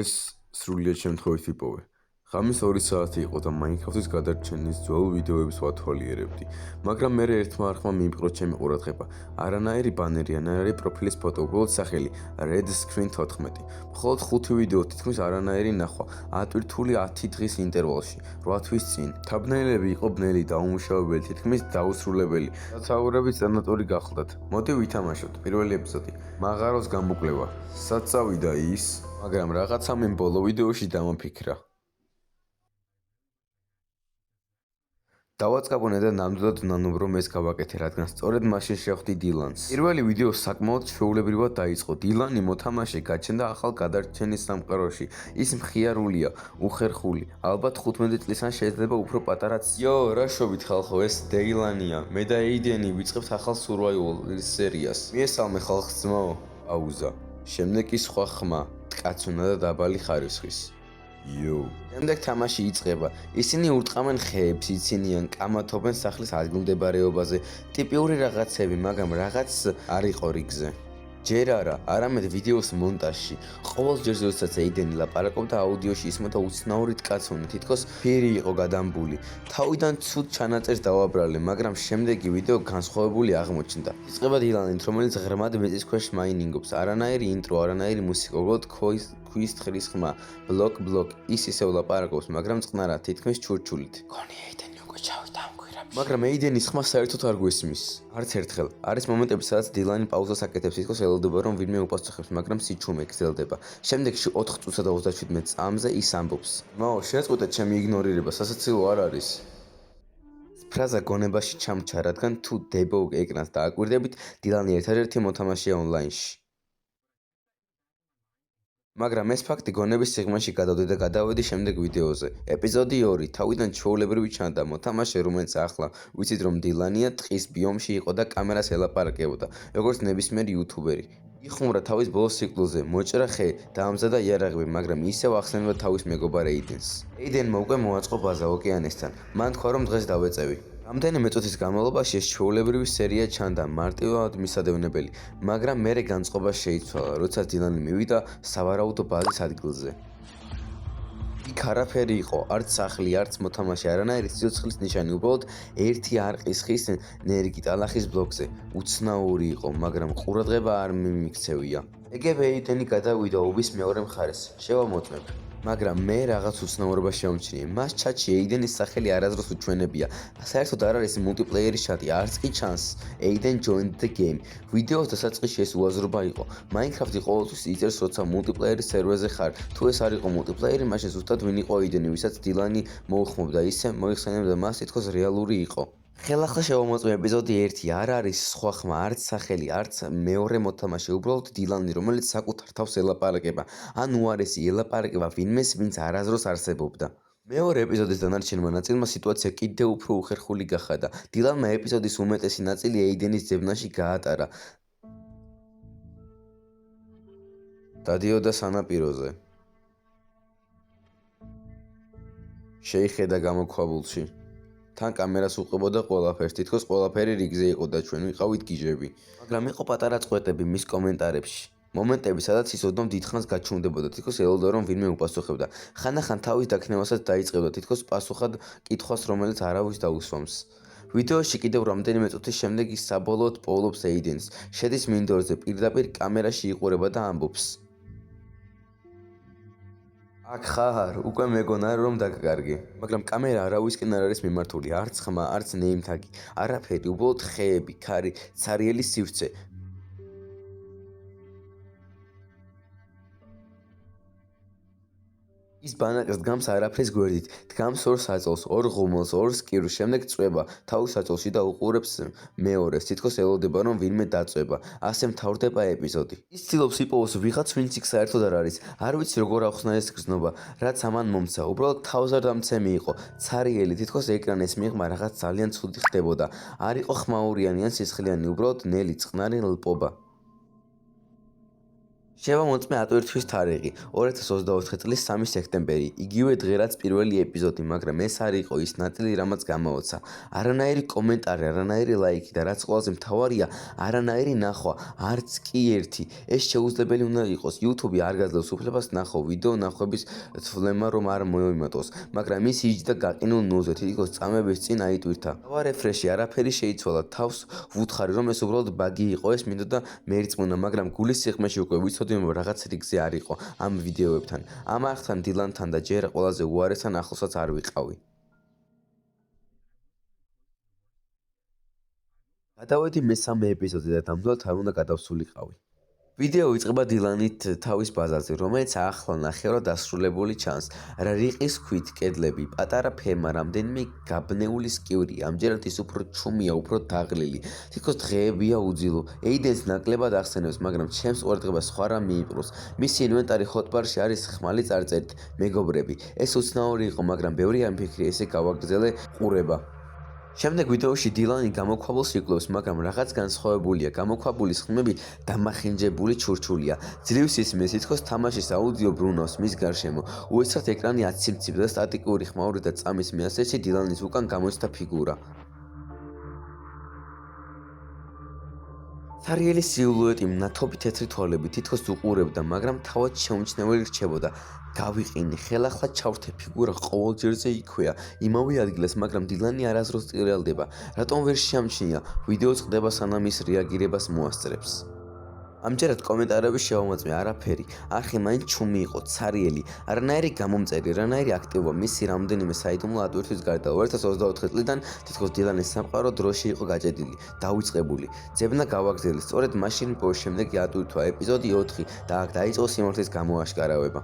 ეს სრულიად შემთხვევით ვიპოვე. ღამის 2 საათი იყო და Minecraft-ის გადარჩენის ძველ ვიდეოებს ვათვალიერებდი, მაგრამ მე ერთმა არხმა მიიპყრო ჩემი ყურადღება. არანაირი ბანერი, არანაირი პროფილის ფოტო, უბრალოდ სახელი Red Screen 14. მხოლოდ 5 ვიდეო თითქმის არანაირი ნახვა, ატვირთული 10 დღის ინტერვალში, 8 თვის წინ. თაბნელები იყო ბნელი, დაუმუშავებელი, თითქმის დაუსრულებელი. საცხოვრებელი სცენატორი გახლდათ. მოდი ვითამაშოთ. პირველი ეპიზოდი. მაღაროს გამოკვლევა. სად წავიდა ის? მაგრამ რაღაცა მე ბოლო ვიდეოში დამაფიქრა. დავაწყაბონე და ნამდვილად ვნანობ რომ ეს გავაკეთე, რადგან სწორედ მაშინ შევხვდი დილანს. პირველი ვიდეო საკმაოდ ჩვეულებრივად დაიწყო. დილანი მოთამაშე გაჩნდა ახალ გადარჩენის სამყაროში. ის მხიარულია, უხერხული, ალბათ 15 წლის ან შეიძლება უფრო პატარაც. იო, რა შობით ხალხო, ეს დეილანია. მე და ეიდენი ვიწყებთ ახალ survival სერიას. მიესალმე ხალხს ძმაო. პაუზა. შემდეგ კი სხვა ხმა, კაცუნა და დაბალი ხარისხის. იო. შემდეგ თამაში იწყება. ისინი ურტყამენ ხეებს, იცინიან, კამათობენ სახლის ადგილმდებარეობაზე, ტიპიური რაღაცები, მაგრამ რაღაც არ იყო რიგზე. ჯერ არა, არამედ ვიდეოს მონტაჟში. ყოველ ჯერ როდესაც ეიდენი ლაპარაკობდა აუდიოში ისმოდა უცნაური ткаცუნი, თითქოს ფირი იყო გადამბული. თავიდან ცუდ ჩანაწერს დავაბრალე, მაგრამ შემდეგი ვიდეო განსხვავებული აღმოჩნდა. იწყება დილანით, რომელიც ღრმად მიწის ქვეშ მაინინგობს. არანაირი ინტრო, არანაირი მუსიკა, უბრალოდ ქვის თხრის ხმა, ბლოკ, ის ისევ ლაპარაკობს, მაგრამ წყნარად, თითქმის ჩურჩულით. გონი ეიდენი უკვე ჩავიდა ამ გვირაბში. მაგრამ ეიდენის ხმა საერთოდ არ გვესმის. არც ერთხელ. არის მომენტები, სადაც დილანი პაუზას აკეთებს, თითქოს ელოდება, რომ ვინმე უპასუხებს, მაგრამ სიჩუმე გრძელდება. შემდეგში 4 წუთსა და 37 წამზე ის ამბობს. მაო, შეწყვეტე ჩემი იგნორირება, სასაცილო არ არის. ფრაზა გონებაში ჩამჩა, რადგან თუ დებოუ ეკრანს დააკვირდებით, დილანი ერთადერთი მოთამაშეა ონლაინში. მაგრამ ეს ფაქტი გონების სიღრმეში გადავდი და გადავედი შემდეგ ვიდეოზე. ეპიზოდი 2. თავიდან ჩვეულებრივი ჩანდა. მოთამაშე, რომელიც ახლა ვიცით რომ დილანია, ტყის ბიომში იყო და კამერას ელაპარაკებოდა, როგორც ნებისმიერი იუთუბერი. იხუმრა თავის ბოლო ციკლზე, მოჭრა ხე, დაამზადა იარაღები, მაგრამ ისევ ახსენებდა თავის მეგობარ ეიდენს. ეიდენმა უკვე მოაწყო ბაზა ოკეანესთან. მან თქვა რომ დღეს დავეწევი. რამდენიმე წუთის განმავლობაში ეს ჩვეულებრივი სერია ჩანდა, მარტივად მისადევნებელი, მაგრამ მერე განწყობა შეიცვალა, როდესაც დილანი მივიდა სავარაუდო ბაზის ადგილზე. იქ არაფერი იყო, არც სახლი, არც მოთამაშე, არანაირი სიცოცხლის ნიშანი, უბრალოდ ერთი არყის ხის ნერგი ტალახის ბლოკზე. უცნაური იყო, მაგრამ ყურადღება არ მიმიქცევია. ეგევე ეიდენი გადავიდა უბის მეორე მხარეს. შევამოწმებ. მაგრამ მე რაღაც უცნაურობა შევამჩნიე. მას ჩატში ეიდენის სახელი არასდროს უჩვენებია. საერთოდ არ არის მულტიპლეიერის ჩატი, არც კი ჩანს. Aiden joined the game. ვიდეოს დასაწყისში ეს უაზრობა იყო. Minecraft-ი ყოველთვის იწერს, როცა მულტიპლეიერის სერვერზე ხარ. თუ ეს არ იყო მულტიპლეიერი, მაშინ ზუსტად ვინ იყო ეიდენი, ვისაც დილანი მოუხმობდა, ისე მოიხსენებდა მას, თითქოს რეალური იყო. ხელახლა შევამოწმე ეპიზოდი 1. არ არის სხვა ხმა, არც სახელი, არც მეორე მოთამაშე, უბრალოდ დილანი, რომელიც საკუთარ თავს ელაპარაკება. ან უარესი ელაპარაკება ვინმეს, ვინც არასდროს არსებობდა. მეორე ეპიზოდის დანარჩენმა ნაწილმა სიტუაცია კიდევ უფრო უხერხული გახადა. დილანმა ეპიზოდის უმეტესი ნაწილი ეიდენის ძებნაში გაატარა. დადიოდა სანაპიროზე. შეიხედა გამოქვაბულში. თან კამერას უყებოდა ყველაფერს, თითქოს ყველაფერი რიგზე იყო და ჩვენ ვიყავით გიჟები. მაგრამ იყო პატარა წყვეტები მის კომენტარებში. მომენტები, სადაც ის ოდნავ დიდხანს გაჩუმდებოდა, თითქოს ელოდა რომ ვინმე უპასუხებდა. ხანდახან თავის დაქნევასაც დაიწყებდა, თითქოს პასუხად კითხვას, რომელიც არავის დაუსვამს. ვიდეოში კიდევ რამდენიმე წუთის შემდეგ ის საბოლოოდ პოულობს ეიდენს, შედის მინდორზე, პირდაპირ კამერაში იყურება და ამბობს. აქ ხარ, უკვე მეგონა რომ დაგკარგი. მაგრამ კამერა არავისკენ არ არის მიმართული, არც ხმა, არც ნეიმთაგი, არაფერი, უბრალოდ ხეები, ქარი, ცარიელი სივრცე. ის ბანაკს დგამს არაფრის გვერდით, დგამს ორ საწოლს, ორ ღუმელს, ორ სკირვს, შემდეგ წვება თავის საწოლში და უყურებს მეორეს, თითქოს ელოდება რომ ვინმე დაწვება. ასე მთავრდება ეპიზოდი. ის ცდილობს იპოვოს ვიღაც, ვინც იქ საერთოდ არ არის. არ ვიცი როგორ ახსნა ეს გზნობა, რაც ამან მომცა, უბრალოდ თავზარდამცემი იყო, ცარიელი, თითქოს ეკრანის მიღმა რაღაც ძალიან ცუდი ხდებოდა. არ იყო ხმაურიანი ან სისხლიანი, უბრალოდ ნელი, წყნარი ლპობა. შევამოწმე ატვირთვის თარიღი 2024 წლის 3 სექტემბერი. იგივე დღე რაც პირველი ეპიზოდი, მაგრამ ეს არ იყო ის ნაწილი, რამაც გამაოცა. არანაირი კომენტარი, არანაირი ლაიქი და რაც ყველაზე მთავარია, არანაირი ნახვა, არც კი ერთი. ეს შეუძლებელი უნდა იყოს. YouTube არ გაძლევს უფლებას ნახო ვიდეო ნახვების თვლემა რომ არ მოიმატოს, მაგრამ ის იჯდა გაყინულ ნულზე, თითქოს წამების წინ აიტვირთა. დავარეფრეში, არაფერი შეიცვალა. თავს ვუთხარი რომ ეს უბრალოდ ბაგი იყო, ეს მინდოდა მეერწმუნა, მაგრამ გულის სიღრმეში უკვე ვიცოდი რაღაც რიგზე არ იყო ამ ვიდეოებთან. ამ არხთან, დილანთან და ჯერ ყველაზე უარესთან ახლოსაც არ ვიყავი. გადავედი მესამე ეპიზოდზე და ნამდვილად არ უნდა გადავსულიყავი. ვიდეო იწყება დილანით თავის ბაზარზე, რომელიც ახლა ნახევრად დასრულებული ჩანს. რა რიყის ქვით კედლები, პატარა ფერმა, რამდენიმე გაბნეული სკივრი, ამჯერად ის უფრო ჩუმია, უფრო დაღლილი. თითქოს დღეებია უძილო. ეიდენს ნაკლებად ახსენებს, მაგრამ ჩემს ყურადღებას სხვა რამ მიიპყროს. მისი ინვენტარი ჰოტბარში არის ხმალი წარწერით, მეგობრები. ეს უცნაური იყო, მაგრამ ბევრი ამ ფიქრი ესე გავაგრძელე ყურება. შემდეგ ვიდეოში დილანი გამოქვაბულს იკვლევს, მაგრამ რაღაც განსხვავებულია. გამოქვაბულის ხმები დამახინჯებული ჩურჩულია. ძლივს ისმის, თითქოს თამაშის აუდიო ბრუნავს მის გარშემო. უეცრად ეკრანი აციმციბდა და სტატიკური ხმაური და წამის მეასეჩი დილანის უკან გამოჩნდა ფიგურა. სარიელის სილუეტი, მნათობი თეთრი თვალები თითქოს უყურებდა, მაგრამ თავად შეუმჩნეველი რჩებოდა. გავიყინე, ხელახლა ჩავრთე, ფიგურა ყოველ ჯერზე იქვეა, იმავე ადგილას, მაგრამ დილანი არასდროს წირელდება. რატომ ვერ შეამჩნია? ვიდეო წყდება სანამ ის რეაგირებას მოასწრებს. ამჯერად კომენტარები შევამოწმე, არაფერი. არხი მაინც ჩუმი იყო, ცარიელი, არანაირი გამომწერი, არანაირი აქტივობა. მისი რამდენიმე საიდუმლო ატვირთვის გარდა 2024 წლიდან თითქოს დილანის სამყარო დროში იყო გაჭედილი, დავიწყებული. ძებნა გავაგრძელეს, სწორედ მაშინ პოს შემდეგი ატვირთვა ეპიზოდი 4 და აქ დაიწყო სიმართლის გამოაშკარავება.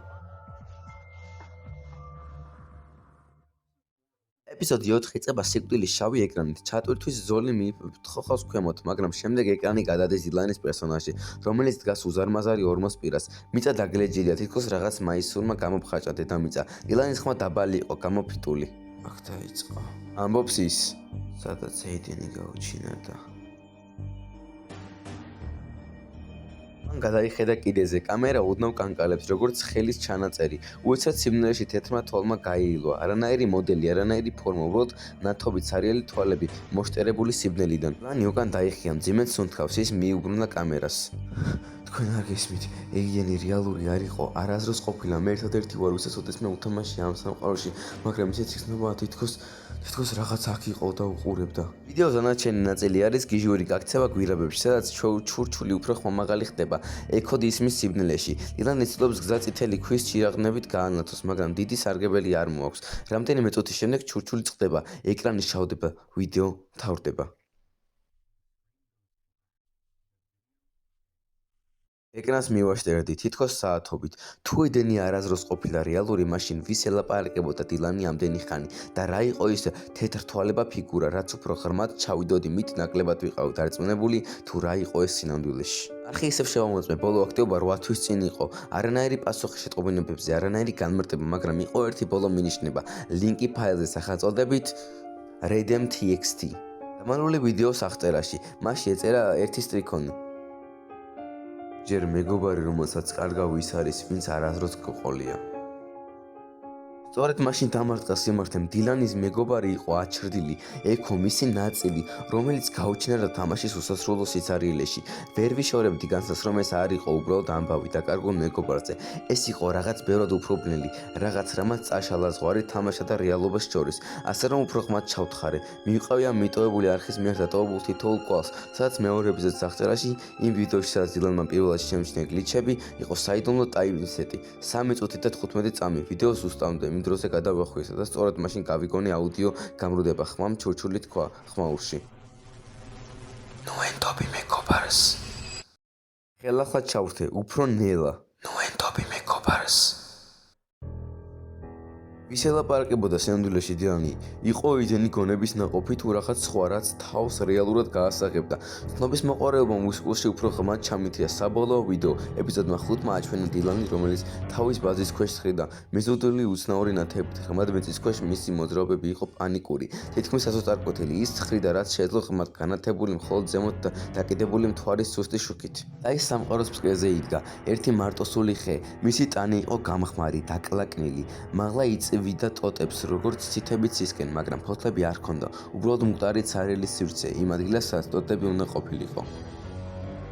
ეპიზოდი 4 იწყება სიკვდილის შავი ეკრანით. ჩატვირთვის ზოლი მიითხოვს ქვემოთ, მაგრამ შემდეგ ეკრანი გადადის დილანის პერსონაჟი, რომელიც დგას უზარმაზარი ორმოს პირას. მიწა დაგლეჯილია, თითქოს რაღაც მაისურმა გამოფხაჭა დედამიწა. დილანის ხმა დაბალი იყო, გამოფიტული. აქ დაიწყო. ამბობს ის, სადაც ეიდენი გაუჩინა და მან გადაიხედა კიდეზე, კამერა ოდნავ კანკალებს, როგორც ხელის ჩანაწერი. უეცრად სიბნელეში თეთრმა თვალმა გაიილვა. არანაირი მოდელი, არანაირი ფორმა, უბრალოდ ნათობი ცარიელი თვალები, მოშტერებული სიბნელიდან. ლანი უკან დაიხია, მძიმედ სუნთქავს, ის მიუბრუნდა კამერას. თქვენ არ გესმით, ეიდენი რეალური არ იყო, არასდროს ყოფილა. მე ერთადერთი ვარ, ვისაც ოდესმე უთამაშია ამ სამყაროში, მაგრამ ისეთ ცნობა თითქოს რაღაც აქ იყო და უყურებდა. ვიდეოს დანარჩენი ნაწილი არის გიჟური გაქცევა გვირაბებში, სადაც ჩურჩული უფრო ხმამაღალი ხდება. ექოდი ისმის სიბნელეში. დილანი ცდილობს გზა წითელი ქვის ჩირაღნებით გაანათოს, მაგრამ დიდი სარგებელი არ მოაქვს. რამდენიმე წუთის შემდეგ ჩურჩული წყდება, ეკრანი შავდება, ვიდეო მთავრდება. ეკრანს მივაშტერდი, თითქოს საათობით. თუ ეიდენი არასდროს ყოფილა რეალური, მაშინ ვის ელაპარაკებოდა დილანი ამდენი ხანი და რა იყო ის თეთრთვალება ფიგურა, რაც უფრო ღრმად ჩავიდოდი, მით ნაკლებად ვიყავი დარწმუნებული, თუ რა იყო ეს სინამდვილეში. არხი ისევ შევამოწმე, ბოლო აქტივობა 8 თვის წინ იყო. არანაირი პასუხი შეტყობინებებზე, არანაირი განმარტება, მაგრამ იყო ერთი ბოლო მინიშნება, ლინკი ფაილზე სახელწოდებით redem.txt. დამალული ვიდეოს აღწერაში, მასში ეწერა ერთი სტრიქონი. ჯერ მეგობარი, რომელსაც კარგავ ის არის, ვინც არასდროს გყოლია. სწორედ მაშინ დამარცხა სიმართლემ. დილანის მეგობარი იყო აჩრდილი, ექო, მისი ნაწილი, რომელიც გაუჩინა და თამაშის უსასრულო სიცარიელეში. ვერ ვიშორებდი განცდას, რომ ეს არ იყო უბრალოდ ამბავი დაკარგულ მეგობარზე. ეს იყო რაღაც ბევრად უფრო ბნელი, რაღაც რამაც წაშალა ზღვარი თამაშსა და რეალობას შორის. ასე რომ უფრო ხმად ჩავთხარე. მივყავი ამ მიტოვებული არხის მიერ დატოვებულ თითოეულ კვალს, სადაც მეორე ეპიზოდის აღწერაში, იმ ვიდეოში, სადაც დილანმა პირველად შემჩნია გლიჩები, იყო საიდუმლო ტაიმსეტი 3 წუთი და 15 წამი. ვიდეოს უსტამდე იმ დროზე გადავახვიესა და სწორედ მაშინ გავიგონე აუდიო გამრუდება. ხმამ ჩურჩული თქვა ხმაურში. ნუ ენდობი მეგობარს. ხელახლა ჩავრთე, უფრო ნელა. ნუ ენდობი მეგობარს. ვის ელაპარაკებოდა სინამდვილეში დილანი? იყო იძენი გონების ნაყოფი თუ რაღაც სხვა, რაც თავს რეალურად გაასაღებდა. ცნობის მოყვარეობა მუსიკულში უფრო ღრმად ჩამითია საბოლოო ვიდეო. ეპიზოდმა 5-მა აჩვენა დილანი, რომელიც თავის ბაზის ქვეშ სხდიდა. მეზოდელი უცნაური ნათებით, ღრმად მიწის ქვეშ მისი მოძრაობები იყო პანიკური. თითქმის ასოწარკვეთილი, ის ცხრიდა, რაც შეეძლო ღრმად განათებული, მხოლოდ ზემოთ დაკიდებული მთვარის სუსტი შუქით. და ის სამყაროს ფსკერზე იდგა. ერთი მარტოსული ხე, მისი ტანი იყო გამხმარი, დაკლაკნილი. მაღლა ვიდა ტოტებს, როგორც ცითები ცისკენ, მაგრამ ფოთლები არ ჰქონდა. უბრალოდ მკვდარი ცარიელი სივრცე, იმ ადგილას, სადაც ტოტები უნდა ყოფილიყო.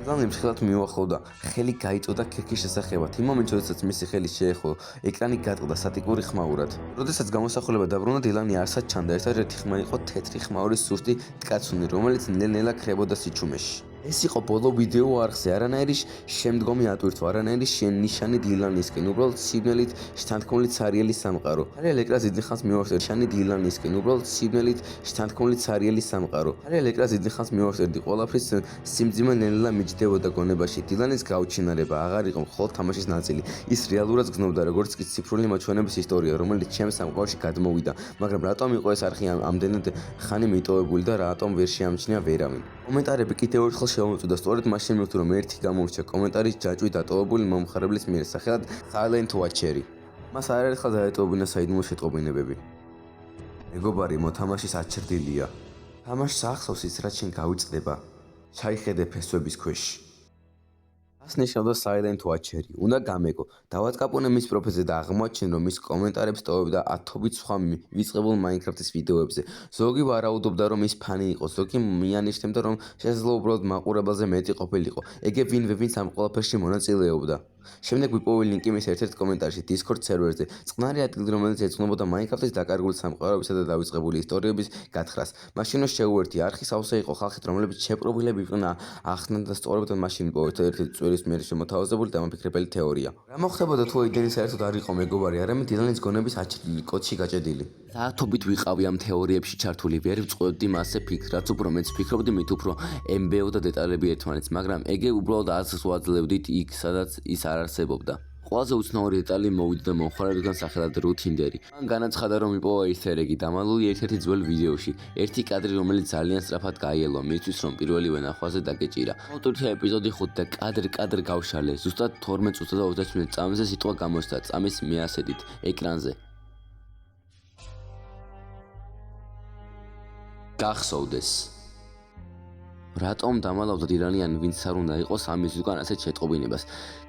დილანი მსხლად მიუახლოვდა, ხელი გაიწოდა ქერქის შესახებად. იმ მომენტში, როდესაც მისი ხელი შეეხო, ეკრანი გატყდა სტატიკური ხმაურად. როდესაც გამოსახულება დაბრუნდა, დილანი არსად ჩანდა. ერთადერთი ხმა იყო თეთრი ხმაურის სუსტი ტკაცუნი, რომელიც ნელ-ნელა ქრებოდა სიჩუმეში. ეს იყო ბოლო ვიდეო არხზე, არანაირი შემდგომი ატვირთვა, არანაირი ნიშანი დილანისკენ, უბრალოდ სიბნელით შთანთქმული ცარიელი სამყარო. არიელ ეკრანს დიდი ხანს მივახსენდი ნიშანი დილანისკენ, უბრალოდ სიბნელით შთანთქმული ცარიელი სამყარო. არიელ ეკრანს დიდი ხანს მივახსენდი ყველაფრის სიმძიმე ნელ-ნელა მიჯდებოდა გონებაში. დილანის გაუჩინარება აღარ იყო მხოლოდ თამაშის ნაწილი. ის რეალურად გრძნობდა, როგორც კი ციფრული მოჩვენების ისტორია, რომელიც ჩემს სამყაროში გადმოვიდა. მაგრამ რატომ იყო ეს არხი ამდენად ხანი მიტოვებული და რატომ ვერ შეამჩნია ვერავინ? კომენტარები კიდევ ერთხელ შემოწოდა სწორედ მაშინ მივხვდი, რომ ერთი გამორჩა კომენტარის ჯაჭვი დატოვებული მომხმარებლის მიერ სახელად Silent Watcher-ი. მას არაერთხელ დაეტოვებინა საიდუმლო შეტყობინებები. მეგობარი მოთამაშის აჩრდილია. თამაშს ახსოვს ის, რაც შენ გავიწყდება. ჩაიხედე ფესვების ქვეშ. ას ნიშნავდა Silent Watcher-ი. უნდა გამეგო, დავატკაპუნე მის პროფილზე და აღმოაჩინე, რომ ის კომენტარებს ტოვებდა ათობით სხვა ვიწყებულ Minecraft-ის ვიდეოებზე. ზოგი ვარაუდობდა, რომ ის ფანი იყო, ზოგი მიანიშნებდა, რომ შესაძლოა უბრალოდ მაყურებელზე მეტი ყოფილიყო. ეგ ვინმე ამ ყველაფერში მონაწილეობდა. შემდეგ ვიპოვე ლინკი მის ერთ-ერთ კომენტარში Discord სერვერზე. წყნარი ადგილი, რომელიც ეძღვნებოდა Minecraft-ის დაკარგული სამყაროებისა და დავიწყებული ისტორიების გათხრას. მაშინ შეუერთი არხის ავსე იყო ხალხით, რომლებიც შეპრობილები იყვნენ ახსნან და სწორებდნენ მაშინ ერთ-ერთი წვერის მიერ შემოთავაზებული დამაფიქრებელი თეორია. რა მოხდებოდა თუ ეიდენი საერთოდ არ იყო მეგობარი, არამედ დილანის გონების აჩრდილი, კოდში გაჭედილი? საათობით ვიყავი ამ თეორიებში ჩართული, ვერ ვწყვეტდი მასზე ფიქრს, რაც უფრო მეც ფიქრობდი, მით უფრო ემბეოდა დეტალები ერთმანეთს, მაგრამ ეგ უბრალოდ აზრს ვაძლევდით იქ, სადაც ის არ არსებობდა. ყველაზე უცნაური დეტალი მოვიდა მომხმარებელთან სახელად რუთინდერი. მან განაცხადა, რომ იპოვა ისტერეგი დამალული ერთ-ერთი ძველ ვიდეოში. ერთი კადრი, რომელიც ძალიან სწრაფად გაიელვა, მისთვის რომ პირველივე ნახვაზე დაგეჭირა. ავტორთა ეპიზოდი 5 და კადრ გავშალე. ზუსტად 12 წუთსა და 29 წამზე სიტყვა გამოსცა წამის მეასედით ეკრანზე. გახსოვდეს. რატომ დამალავდა დილანიან, ვინც არ უნდა იყოს ამის უკან ასეთ შეტყობინებას.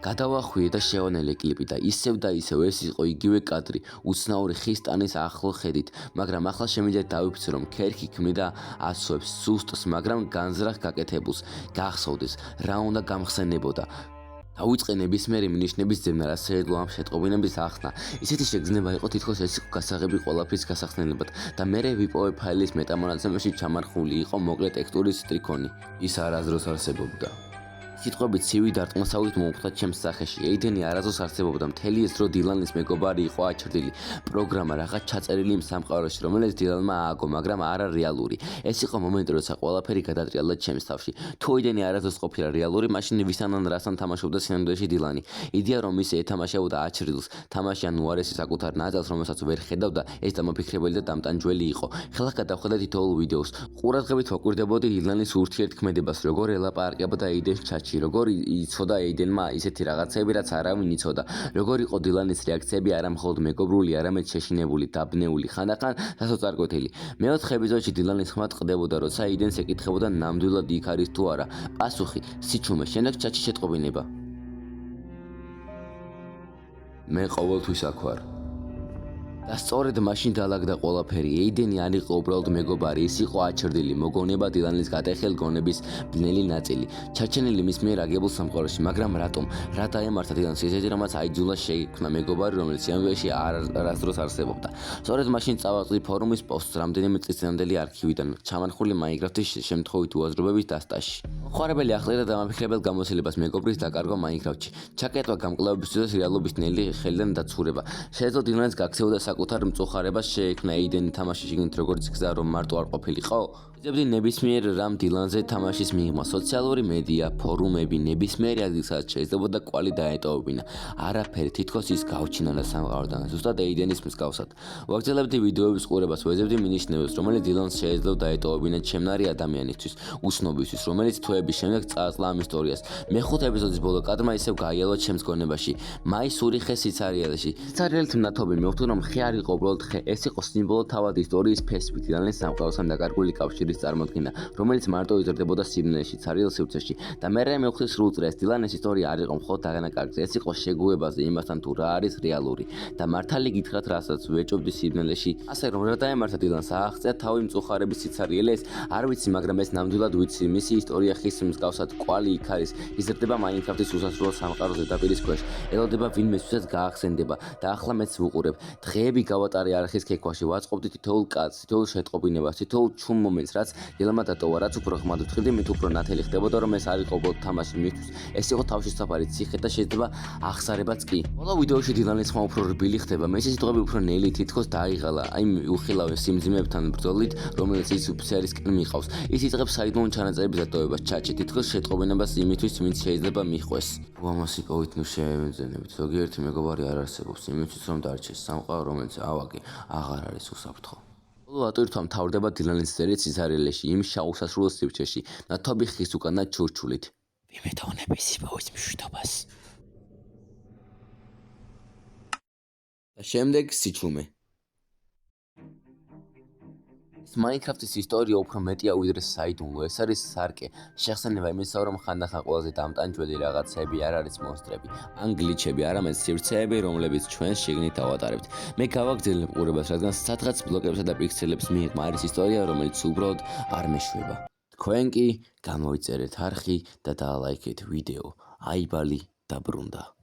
გადავახვიე და შევანელე კლიპი და ისევ და ისევ ეს იყო იგივე კადრი, უცნაური ხის ტანის ახლო ხედით, მაგრამ ახლა შემიძლია დავიფიცე, რომ ქერქი ქმნიდა ასოებს სუსტს, მაგრამ განზრახ გაკეთებულს. გახსოვდეს, რა უნდა გამხსენებოდა. დავიწყე ნებისმიერი მინიშნების ძებნა, რაც შეეძლო ამ შეტყობინების ახსნა. ისეთი შეგრძნება იყო, თითქოს ეს იყო გასაღები ყველაფრის გასახსნელებად და მერე ვიპოვე ფაილის მეტამონაცემებში ჩამარხული იყო მოკლე ტექსტურის სტრიქონი. ის არასდროს არსებობდა. სიტყვებით ცივი დარტყმასავით მომხვდა ჩემს სახეში. ეიდენი არასდროს არსებობდა. მთელი ეს დრო დილანის მეგობარი იყო აჩრდილი. პროგრამა რაღაც ჩაწერილი იმ სამყაროში, რომელიც დილანმა ააგო, მაგრამ არა რეალური. ეს იყო მომენტი, როცა ყველაფერი გადატრიალდა ჩემს თავში. თუ ეიდენი არასდროს ყოფილა რეალური, მაშინ ვისთან რასთან თამაშობდა სინამდვილეში დილანი. იდეა რომ ის ეთამაშებოდა აჩრდილს, თამაში ან უარესი საკუთარ ნაწილს, რომელსაც ვერ ხედავდა, ეს დამაფიქრებელი და დამტანჯველი იყო. ხელა გადავხედე თითოეულ ვიდეოს. ყურადღებით ვაკვირდებოდი დილანის ურთიერთქმედებას, როგორ ელაპარაკებოდა ეიდენს ჩატში. როგორ იცოდა ეიდენმა ისეთი რაღაცები, რაც არავინ იცოდა. როგორ იყო დილანის რეაქციები არა მხოლოდ მეგობრული, არამედ შეშინებული, დაბნეული, ხანდახან სასოწარკვეთილი. მეოთხე ეპიზოდში დილანის ხმა ტყდებოდა, როცა ეიდენს ეკითხებოდა ნამდვილად იქ არის თუ არა. პასუხი: სიჩუმე. შემდეგ ჩატში შეტყობინება. მე ყოველთვის აქ ვარ. და სწორედ მაშინ დაალაგდა ყველაფერი. ეიდენი არ იყო უბრალოდ მეგობარი, ის იყო აჩრდილი, მოგონება დილანის გადაიხელ გონების ბნელი ნაწილი, ჩაჩენილი მის მიერ აგებულ სამყაროში. მაგრამ რატომ? რა დაემართა დილანს ისეთი, რომელსაც აიძულა შეიქმნა მეგობარი, რომელიც სინამდვილეში არასდროს არსებობდა. სწორედ მაშინ წავაწყდი ფორუმის პოსტს რამდენიმე წლის წინანდელი არქივიდან, ჩამარხული Minecraft-ის შემთხვევით უაზრობების დასტაში. მოხარებელი ახლა და დამაფიქრებელ გამოცდილებას მეგობრის დაკარგვა Minecraft-ში. ჩაკეტვა გამკლავებისთვის რეალობის ნელი ხელიდან დაცურება. შეეძლო დილანს გაქცეოდა საკუთარ მწუხარებას შეექმნა Aiden თამაშის შიგნით როგორც გზა რომ მარტო არ ყოფილიყო. იზებდი ნებისმიერ რამ დილანზე თამაშის მიღმა. სოციალური მედია, ფორუმები, ნებისმიერი ადგილსაც შეიძლებოდა კვალი დაეტოვებინა. არაფერი თითქოს ის გავჩინა სამყაროდან, ზუსტად Aiden-ის მსგავსად. ვაგრძელებდი ვიდეოების ყურებას, ვეძებდი მინიშნებებს, რომელიც დილანს შეეძლო დაეტოვებინა ჩემნარი ადამიანისთვის, უცნობისთვის, რომელიც თვეების შემდეგ წააწლა ამ ისტორიას. მეხუთე ეპიზოდის ბოლო კადრმა ისევ გაიელო ჩემს გონებაში. მაისური ხე სიცარიელეში. სიცარიელით მნათობი მივხვდი რომ ხე არ იყო უბრალოდ ხე, ეს იყო სიმბოლო თავად ისტორიის ფესვით, დილანის სამყაროსთან დაკარგული კავშირის წარმოქმნა, რომელიც მარტო იზრდებოდა სიბნელეში, ცარიელ სივრცეში და მე მივხვდი სრულ წრეს. დილანის ისტორია არ იყო მხოლოდ დანაკარგზე, ეს იყო შეგუებაზე იმასთან თუ რა არის რეალური და მართალი გითხრათ, რასაც ვეჭობდი სიბნელეში, ასე რომ რა დაემართა დილანს ააღწია თავი მწუხარების სიცარიელეს, არ ვიცი, მაგრამ ეს ნამდვილად ვიცი, მისი ისტორია ხის მსგავსად კვალი იქ არის, იზრდება Minecraft-ის უსასრულო სამყაროს ზედაპირის ქვეშ, ელოდება ვინმესვისაც გაახსენდება და ახლა მეც ვუყურებ. დღეები გავატარე არხის ქექვაში, ვაწყობდი თითოეულ კაცს, თითოეულ შეტყობინებას, თითოეულ ჩუმ მომენტს, რაც დილმა დატოვა, რაც უფრო ხმად ვთხრდი, მით უფრო ნათელი ხდებოდა, რომ ეს არ იყო უბრალოდ თამაში მისთვის. ეს იყო თავშესაფარი ციხე და შეიძლება ახსარებაც კი. ბოლო ვიდეოში დილანის ხმა უფრო რბილი ხდება, მესი სიტყვები უფრო ნელი, თითქოს დაიღალა, აი უხილავე სიმძიმეებთან ბრძოლით, რომელიც ის ოფიცერისკენ მიყავს. ის იწყებს საიდუმლო ჩანაწერების დატოვებას ჩატში, თითქოს შეტყობინებას იმისთვის, ვინც შეიძლება მიხვეს. ამას იპოვით ნუ შევეძენებით. ზოგიერთი მეგობარი არ არსებობს, იმისთვის რომ დარჩეს სამყარო, რომელიც ავაკი აღარ არის უსაფრთხო. ბოლო ატვირთვა მთავრდება დილანის წერით სიცარიელეში, იმ შავ უსასრულო სივრცეში, ნათობი ხის უკანა ჩურჩულით. ვიმეთაუნები სიბავის მშვიდობას. და შემდეგ სიჩუმე. Minecraft-ის ისტორია უფრო მეტია ვიდრე საიდუმლო, ეს არის სარკე. შეხსენება იმისა, რომ ხანდახან ყველაზე დამტანჯველი რაღაცები არ არის მონსტრები, ან გლიჩები, არამედ სივრცეები, რომლებიც ჩვენ შიგნით დავატარებთ. მე გავაგრძელებ ყურებას, რადგან სადღაც ბლოკებსა და პიქსელებს მიღმა არის ისტორია, რომელიც უბრალოდ არ მეშვება. თქვენ კი გამოიწერეთ არხი და დაალაიქეთ ვიდეო. აიბალი დაბრუნდა.